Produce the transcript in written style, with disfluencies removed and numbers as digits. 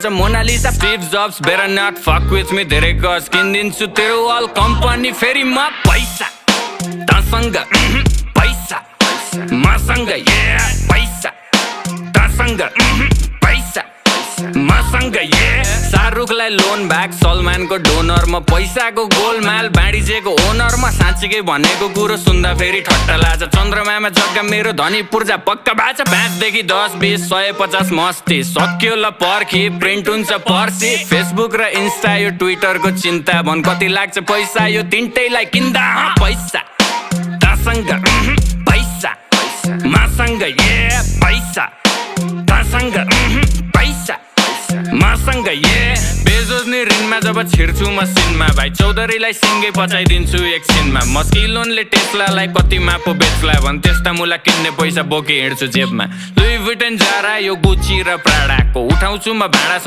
गर्छ Mona Lisa Steve Jobs better not fuck with me धेरै गज किनिदिन्छु तेरो अल कम्पनी फेरि म पैसा तसँग पैसा मसँग पैसा तसँग पैसा मसँग शाहरुखलाई लोन ब्याक सलमानको डोनर म पैसाको गोलमाल बाँडिजेको ओनर म साँच्चीकै भनेको कुरो सुन्दा फेरि ठट्टा लाग्छ चन्द्रमामा जग्गा मेरो धनी पूर्जा पक्का बाचा 5 देखि 10 20 150 मस्ती सक्यो ल पर्खी प्रिन्ट हुन्छ पर्सी फेसबुक र इन्स्टा यो ट्विटरको चिन्ता भन कति लाग्छ पैसा यो तिनटैलाई किन्दा पैसा तसँग पैसा मसँग पैसा तसँग पैसा मसँग बेजोज नि ऋणमा जब छिर्छु म सिनमा भाइ चौधरीलाई सिङ्गै पचाइदिन्छु एकछिनमा मस्किलोनले टेस्लालाई कतिमा पो बेच्ला भन् त्यस्ता मुला किन्ने पैसा बोकी हिँड्छु जेबमा लुई भुइटन जारा यो गुची र प्राडाको उठाउँछु म भाडा